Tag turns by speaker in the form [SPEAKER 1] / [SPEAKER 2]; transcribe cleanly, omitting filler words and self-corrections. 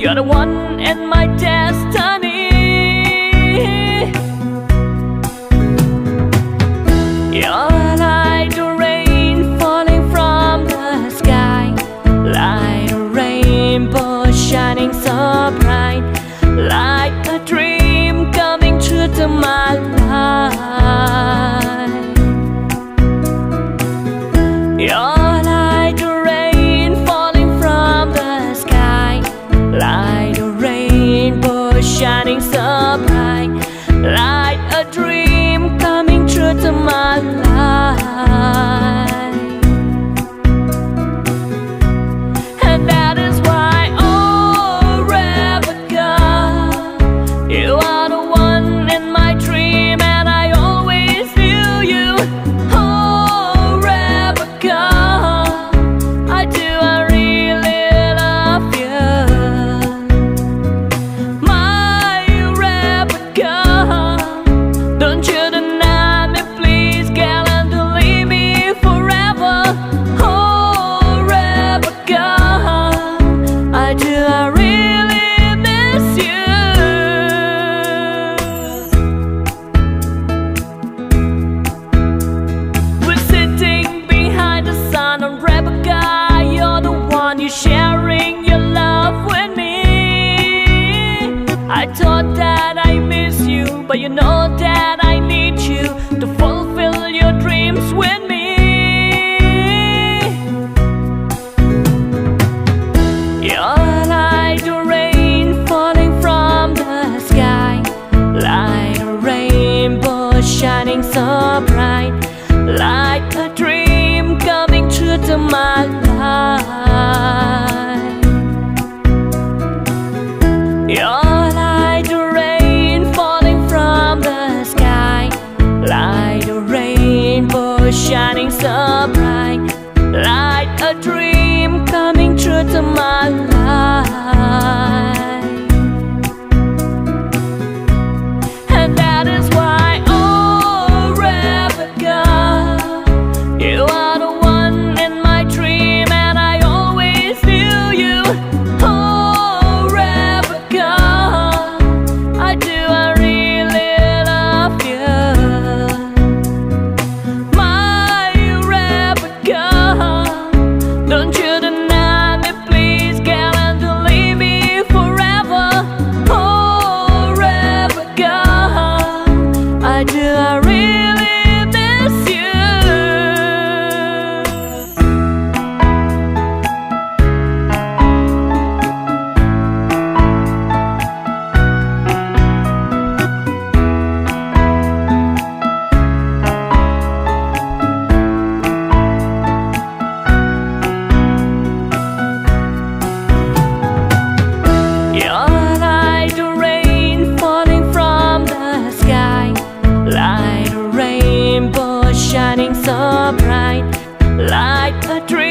[SPEAKER 1] You're the one in my destiny. You're like the rain falling from the sky, like a rainbow shining so bright, like a dream coming true to my life. You're like the rain falling from the sky, like a rainbow shining so bright, like a dream coming true to my life. And that is why, oh Rebecca, you are the one in my dream, and I always knew you. Oh Rebecca, I do, I really love you. My Rebecca, don't you deny me, please, girl, and don't leave me forever. Oh Rebecca, I do, I really miss you. We're sitting behind the sun, and Rebecca, you're the one, you're sharing your love with me. I thought that I miss you, but you know that I need you to fulfill your dreams with me. You're like the rain falling from the sky, like a rainbow shining so bright, like a dream coming true to my life. You're like the rain falling from the sky, like a rainbow shining so bright, like a dream coming true to my life. And that is why, oh Rebecca, you are the one in my dream, and I always knew you. Oh Rebecca, I do, I really love you. My Rebecca, don't you deny me, please, girl, and don't leave me forever. Oh Rebecca, I do, I really miss you. You're like the rain falling from the sky, like a rainbow shining so bright, like a dream